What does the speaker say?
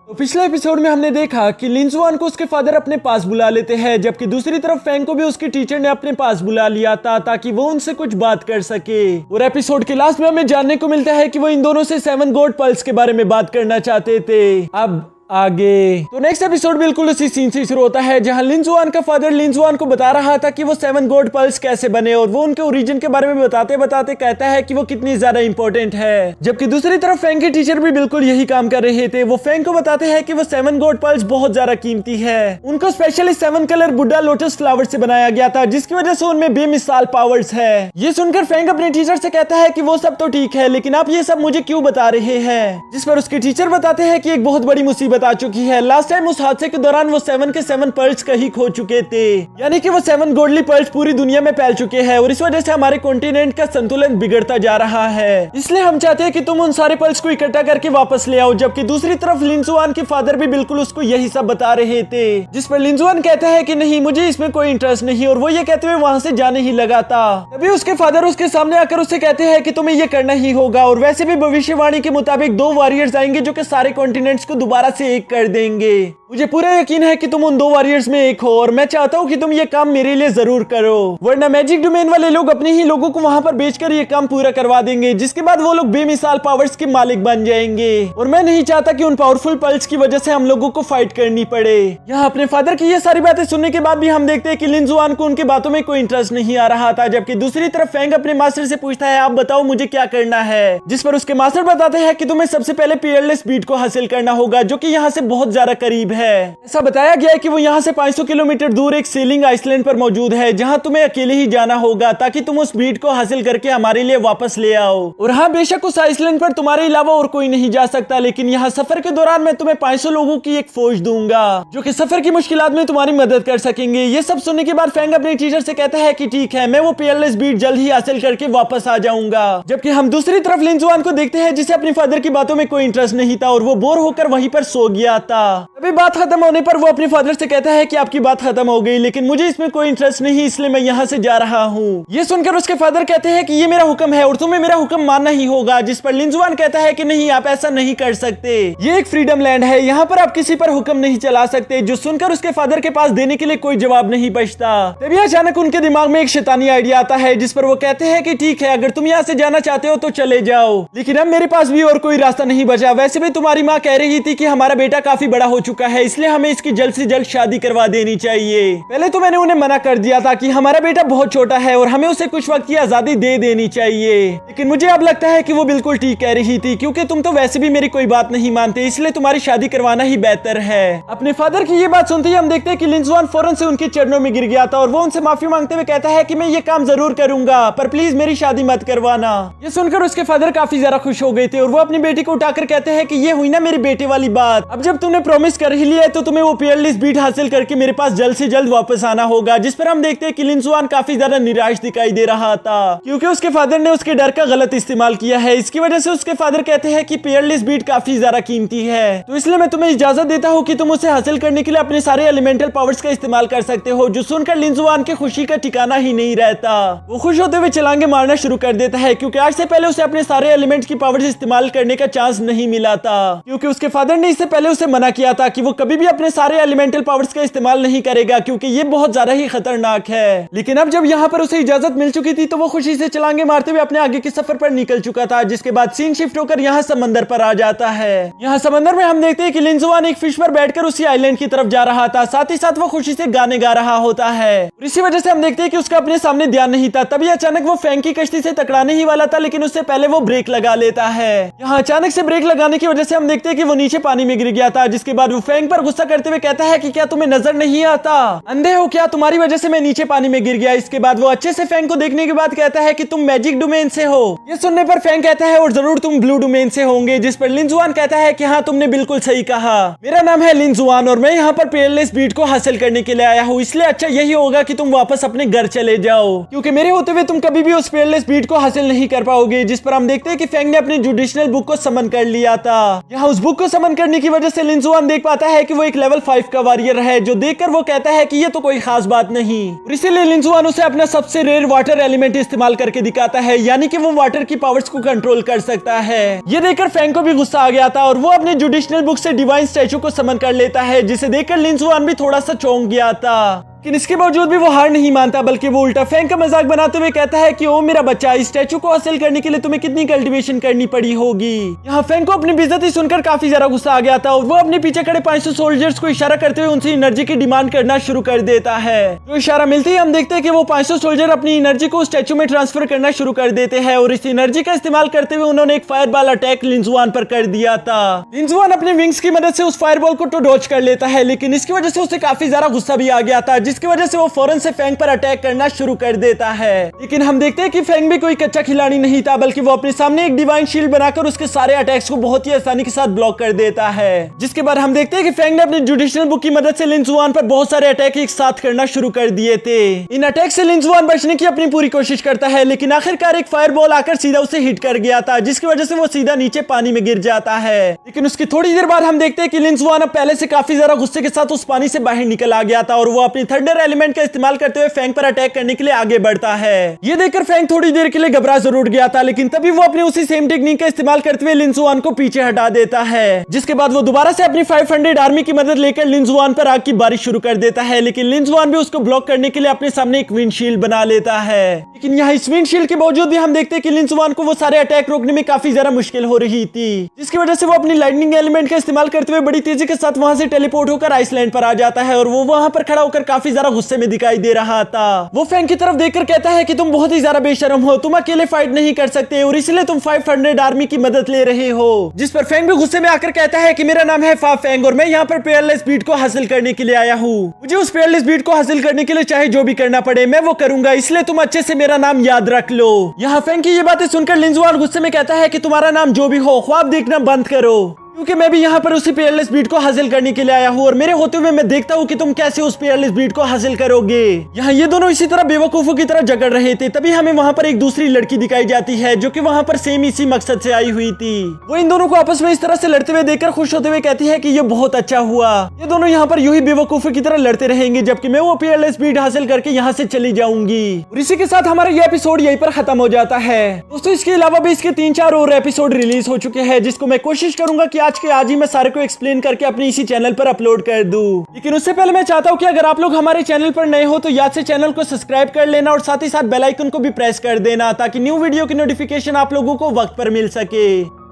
तो पिछले एपिसोड में हमने देखा कि लिन जुआन को उसके फादर अपने पास बुला लेते हैं, जबकि दूसरी तरफ फैंग को भी उसकी टीचर ने अपने पास बुला लिया था ताकि वो उनसे कुछ बात कर सके। और एपिसोड के लास्ट में हमें जानने को मिलता है कि वो इन दोनों से 7 गॉड पल्स के बारे में बात करना चाहते थे। अब आगे तो नेक्स्ट एपिसोड बिल्कुल उसी सीन से शुरू होता है जहां लिन जुआन का फादर लिन जुआन को बता रहा था कि वो 7 गॉड पल्स कैसे बने, और वो उनके ओरिजिन के बारे में बताते बताते कहता है कि वो कितनी ज्यादा इंपॉर्टेंट है। जबकि दूसरी तरफ फैंग के टीचर भी बिल्कुल यही काम कर रहे थे। वो फैंग को बताते हैं कि वो 7 गॉड पल्स बहुत ज्यादा कीमती है। उनको स्पेशली 7 कलर बुड्ढा लोटस फ्लावर से बनाया गया था, जिसकी वजह से उनमें बेमिसाल पावर्स है। ये सुनकर फैंग अपने टीचर से कहता है कि वो सब तो ठीक है, लेकिन आप ये सब मुझे क्यों बता रहे हैं। जिस पर उसके टीचर बताते हैं कि एक बहुत बड़ी मुसीबत आ चुकी है। लास्ट टाइम उस हादसे के दौरान वो 7 के 7 पर्ल्स कहीं खो चुके थे, यानी कि वो 7 गोल्डली पर्ल्स पूरी दुनिया में फैल चुके हैं, और इस वजह से हमारे कॉन्टिनेंट का संतुलन बिगड़ता जा रहा है। इसलिए हम चाहते हैं कि तुम उन सारे पर्ल्स को इकट्ठा करके वापस ले आओ। जबकि दूसरी तरफ लिन जुआन के फादर भी बिल्कुल उसको यही सब बता रहे थे, जिस पर लिन जुआन कहता है कि नहीं, मुझे इसमें कोई इंटरेस्ट नहीं, और वो ये कहते हुए वहां से जाने ही लगा था। तभी उसके फादर उसके सामने आकर उससे कहते हैं कि तुम्हें ये करना ही होगा, और वैसे भी भविष्यवाणी के मुताबिक 2 वॉरियर्स आएंगे जो कि सारे कॉन्टिनेंट्स को दोबारा से एक कर देंगे। मुझे पूरा यकीन है कि तुम उन 2 वॉरियर्स में एक हो, और मैं चाहता हूँ कि तुम ये काम मेरे लिए जरूर करो, वरना मैजिक डोमेन वाले लोग अपने ही लोगों को वहां पर बेचकर ये काम पूरा करवा देंगे, जिसके बाद वो लोग बेमिसाल पावर्स के मालिक बन जाएंगे। और मैं नहीं चाहता कि उन पावरफुल पल्स की वजह से हम लोगों को फाइट करनी पड़े। यहाँ अपने फादर की ये सारी बातें सुनने के बाद भी हम देखते हैं कि लिन जुआन को उनकी बातों में कोई इंटरेस्ट नहीं आ रहा था। जबकि दूसरी तरफ फैंग अपने मास्टर से पूछता है, आप बताओ मुझे क्या करना है। जिस पर उसके मास्टर बताते हैं कि तुम्हें सबसे पहले पीयरलेस बीट को हासिल करना होगा, जो कि यहाँ से बहुत ज्यादा करीब है। ऐसा बताया गया है कि वो यहाँ से 500 किलोमीटर दूर एक सेलिंग आइसलैंड पर मौजूद है, जहाँ तुम्हें अकेले ही जाना होगा ताकि तुम उस बीट को हासिल करके हमारे लिए वापस ले आओ। और हाँ, बेशक उस आइसलैंड पर तुम्हारे अलावा और कोई नहीं जा सकता, लेकिन यहाँ सफर के दौरान मैं तुम्हें 500 लोगों की एक फौज दूंगा जो कि सफर की मुश्किलात में तुम्हारी मदद कर सकेंगे। ये सब सुनने के बाद फैंग अपने टीचर से कहता है कि ठीक है, मैं वो पीयरलेस बीट जल्द ही हासिल करके वापस आ जाऊंगा। जबकि हम दूसरी तरफ लिन जुआन को देखते हैं, जिसे अपने फादर की बातों में कोई इंटरेस्ट नहीं था, और वो बोर होकर वहीं पर सो गया था। अभी बात खत्म होने पर वो अपने फादर से कहता है कि आपकी बात खत्म हो गई, लेकिन मुझे इसमें कोई इंटरेस्ट नहीं, इसलिए मैं यहाँ से जा रहा हूँ। ये सुनकर उसके फादर कहते हैं कि ये मेरा हुक्म है और तुम्हें मेरा हुक्म मानना ही होगा। जिस पर लिन जुआन कहता है कि नहीं, आप ऐसा नहीं कर सकते, ये एक फ्रीडम लैंड है, यहाँ पर आप किसी पर हुक्म नहीं चला सकते। जो सुनकर उसके फादर के पास देने के लिए कोई जवाब नहीं बचता। तभी अचानक उनके दिमाग में एक शैतानी आइडिया आता है, जिस पर वो कहते हैं कि ठीक है, अगर तुम यहाँ से जाना चाहते हो तो चले जाओ, लेकिन अब मेरे पास भी और कोई रास्ता नहीं बचा। वैसे भी तुम्हारी माँ कह रही थी कि हमारा बेटा काफी बड़ा हो चुका है, इसलिए हमें इसकी जल्द से जल्द शादी करवा देनी चाहिए। पहले तो मैंने उन्हें मना कर दिया था कि हमारा बेटा बहुत छोटा है और हमें उसे कुछ वक्त की आजादी दे देनी चाहिए, लेकिन मुझे अब लगता है कि वो बिल्कुल ठीक कह रही थी, क्योंकि तुम तो वैसे भी मेरी कोई बात नहीं मानते, इसलिए तुम्हारी शादी करवाना ही बेहतर है। अपने फादर की ये बात सुनते ही हम देखते हैं कि लिन जुआन फौरन से उनके चरणों में गिर गया था, और वो उनसे माफी मांगते हुए कहता है कि मैं ये काम जरूर करूंगा, पर प्लीज मेरी शादी मत करवाना। ये सुनकर उसके फादर काफी ज्यादा खुश हो गए थे, और वो अपनी बेटी को उठाकर कहते हैं कि ये हुई ना मेरे बेटे वाली बात, अब जब तुमने प्रॉमिस कर ही लिया है तो तुम्हें वो पीयरलेस बीट हासिल करके मेरे पास जल्द से जल्द वापस आना होगा। जिस पर हम देखते हैं कि लिन जुआन काफी ज्यादा निराश दिखाई दे रहा था, क्योंकि उसके फादर ने उसके डर का गलत इस्तेमाल किया है। इसकी वजह से उसके फादर कहते हैं कि पीयरलेस बीट काफी ज्यादा कीमती है, तो इसलिए मैं तुम्हें इजाजत देता हूँ कि तुम उसे हासिल करने के लिए अपने सारे एलिमेंटल पावर्स का इस्तेमाल कर सकते हो। जो सुनकर लिन जुआन की खुशी का ठिकाना ही नहीं रहता। वो खुश होते हुए छलांगे मारना शुरू कर देता है, क्योंकि आज से पहले उसे अपने सारे एलिमेंट्स की पावर्स इस्तेमाल करने का चांस नहीं मिला था, क्योंकि उसके फादर ने इससे पहले उसे मना किया था कि वो कभी भी अपने सारे एलिमेंटल पावर्स का इस्तेमाल नहीं करेगा, क्योंकि ये बहुत ज्यादा ही खतरनाक है। लेकिन अब जब यहाँ पर उसे इजाजत मिल चुकी थी, तो वो खुशी से छलांगे मारते हुए अपने आगे के सफर पर निकल चुका था। जिसके बाद सीन शिफ्ट होकर यहाँ समंदर पर आ जाता है। यहाँ समंदर में हम देखते हैं कि लिन जुआन एक फिश पर बैठकर उसी आइलैंड की तरफ जा रहा था, साथ ही साथ वो खुशी से गाने गा रहा होता है। इसी वजह से हम देखते हैं कि उसका अपने सामने ध्यान नहीं था। तभी अचानक वो फैंग की कश्ती से टकराने ही वाला था, लेकिन उससे पहले वो ब्रेक लगा लेता है। यहाँ अचानक से ब्रेक लगाने की वजह से हम देखते हैं कि वो नीचे पानी में गिर गया था। जिसके बाद वो फैंग पर गुस्सा करते हुए कहता है कि क्या तुम्हें नजर नहीं आता, अंधे हो क्या, तुम्हारी वजह से मैं नीचे पानी में गिर गया। इसके बाद वो अच्छे से फैंग को देखने के बाद कहता है कि तुम मैजिक डोमेन से हो। ये सुनने पर फैंग कहता है और जरूर तुम ब्लू डोमेन से होंगे। जिस पर लिन जुआन कहता है कि हाँ, तुमने बिल्कुल सही कहा, मेरा नाम है लिन जुआन और मैं यहाँ पर पीयरलेस बीट को हासिल करने के लिए आया हूँ, इसलिए अच्छा यही होगा कि तुम वापस अपने घर चले जाओ, क्योंकि मेरे होते हुए तुम कभी भी उस पीयरलेस बीट को हासिल नहीं कर पाओगे। जिस पर हम देखते हैं कि फैंग ने अपनी जुडिशनल बुक को समन कर लिया था। यहाँ उस बुक को समन करने की वजह से लिंजुआन देख पाता है कि वो एक लेवल 5 का वॉरियर है, जो देखकर वो कहता है कि ये तो कोई खास बात नहीं। और इसीलिए लिंजुआन उसे अपना सबसे रेयर वाटर एलिमेंट इस्तेमाल करके दिखाता है, यानी कि वो वाटर की पावर्स को कंट्रोल कर सकता है। ये देखकर फैंग को भी गुस्सा आ गया था और वो अपने जुडिशनल बुक से डिवाइन स्टैचू को समन कर लेता है, जिसे देखकर लिंजुआन भी थोड़ा सा चौंक गया था। लेकिन इसके बावजूद भी वो हार नहीं मानता, बल्कि वो उल्टा फैंग का मजाक बनाते हुए कहता है कि ओ मेरा बच्चा, इस स्टैचू को हासिल करने के लिए तुम्हें कितनी कल्टीवेशन करनी पड़ी होगी। यहाँ फैंग को अपनी बेइज्जती सुनकर काफी ज्यादा गुस्सा आ गया था और वो अपने पीछे खड़े 500 सोल्जर्स को इशारा करते हुए उनसे एनर्जी की डिमांड करना शुरू कर देता है। तो इशारा मिलते ही हम देखते हैं कि वो 500 सोल्जर अपनी एनर्जी को स्टैचू में ट्रांसफर करना शुरू कर देते हैं और इस एनर्जी का इस्तेमाल करते हुए उन्होंने एक फायरबॉल अटैक लिंजुआन पर कर दिया था। लिंजुआन अपने विंग्स की मदद से उस फायरबॉल को तो डॉज कर लेता है, लेकिन इसकी वजह से उसे काफी ज्यादा गुस्सा भी आ गया था, जिसकी वजह से वो फौरन से फैंग पर अटैक करना शुरू कर देता है। लेकिन हम देखते हैं कि फैंग भी कोई कच्चा खिलाड़ी नहीं था, बल्कि वो अपने सामने एक डिवाइन शील्ड बनाकर उसके सारे अटैक्स को बहुत ही आसानी के साथ ब्लॉक कर देता है। जिसके बाद हम देखते हैं कि फैंग ने अपनी जुडिशनल बुक की मदद से लिंजुआन पर बहुत सारे अटैक एक साथ करना शुरू कर दिए थे। इन अटैक से लिंजुआन बचने की अपनी पूरी कोशिश करता है, लेकिन आखिरकार एक फायरबॉल आकर सीधा उसे हिट कर गया था, जिसकी वजह से वो सीधा नीचे पानी में गिर जाता है। लेकिन उसकी थोड़ी देर बाद हम देखते हैं कि लिंजुआन अब पहले से काफी ज्यादा गुस्से के साथ उस पानी से बाहर निकल आ गया था और वो अपनी थंडर एलिमेंट का इस्तेमाल करते हुए फैंग पर अटैक करने के लिए आगे बढ़ता है। ये देखकर फैंग थोड़ी देर के लिए घबरा जरूर गया था, लेकिन तभी वो अपनी उसी सेम टेक्निक का इस्तेमाल करते हुए लिंजुआन को पीछे हटा देता है। जिसके बाद वो दोबारा से अपनी 500 आर्मी की मदद लेकर लिंजुआन पर आग की बारिश शुरू कर देता है, लेकिन लिंजुआन भी उसको ब्लॉक करने के लिए अपने सामने एक विंडशील्ड बना लेता है। लेकिन यहाँ इस विंडशील्ड के बावजूद भी हम देखते हैं कि लिंजुआन को वो सारे अटैक रोकने में काफी ज्यादा मुश्किल हो रही थी, जिसकी वजह से वो अपनी लाइटनिंग एलिमेंट का इस्तेमाल करते हुए बड़ी तेजी के साथ वहां से टेलीपोर्ट होकर आइसलैंड पर आ जाता है और वो वहां पर खड़ा होकर काफी ज्यादा गुस्से में दिखाई दे रहा था। वो फैंग की तरफ देखकर कहता है कि तुम बहुत ही ज्यादा बेशरम हो, तुम अकेले फाइट नहीं कर सकते और इसलिए तुम 500 आर्मी की मदद ले रहे हो। जिस पर फैंग भी गुस्से में आकर कहता है कि मेरा नाम है फा फैंग और मैं यहाँ पर पेयरलेस बीट को हासिल करने के लिए आया हूँ। मुझे उस पेयरलेस बीट को हासिल करने के लिए चाहे जो भी करना पड़े मैं वो करूंगा, इसलिए तुम अच्छे से मेरा नाम याद रख लो। यहाँ फैंग की ये बातें सुनकर लिंजुआन गुस्से में कहता है कि तुम्हारा नाम जो भी हो, ख्वाब देखना बंद करो, क्योंकि मैं भी यहाँ पर उसी पेयरलेस बीट को हासिल करने के लिए आया हूँ और मेरे होते हुए मैं देखता हूँ कि तुम कैसे उस पेयरलेस बीट को हासिल करोगे। यहाँ ये दोनों इसी तरह बेवकूफों की तरह झगड़ रहे थे, तभी हमें वहाँ पर एक दूसरी लड़की दिखाई जाती है जो कि वहाँ पर सेम इसी मकसद से आई हुई थी। वो इन दोनों को आपस में इस तरह से लड़ते हुए देखकर खुश होते हुए कहती है कि ये बहुत अच्छा हुआ, ये दोनों यहाँ पर यूं ही बेवकूफों की तरह लड़ते रहेंगे जबकि मैं वो पेयरलेस बीट हासिल करके यहाँ से चली जाऊंगी। और इसी के साथ हमारा ये एपिसोड यहीं पर खत्म हो जाता है। दोस्तों इसके अलावा भी इसके 3-4 और एपिसोड रिलीज हो चुके हैं, जिसको मैं कोशिश करूंगा कि आज ही मैं सारे को एक्सप्लेन करके अपने इसी चैनल पर अपलोड कर दूं। लेकिन उससे पहले मैं चाहता हूं कि अगर आप लोग हमारे चैनल पर नए हो तो याद से चैनल को सब्सक्राइब कर लेना और साथ ही साथ बेल आइकन को भी प्रेस कर देना, ताकि न्यू वीडियो की नोटिफिकेशन आप लोगों को वक्त पर मिल सके।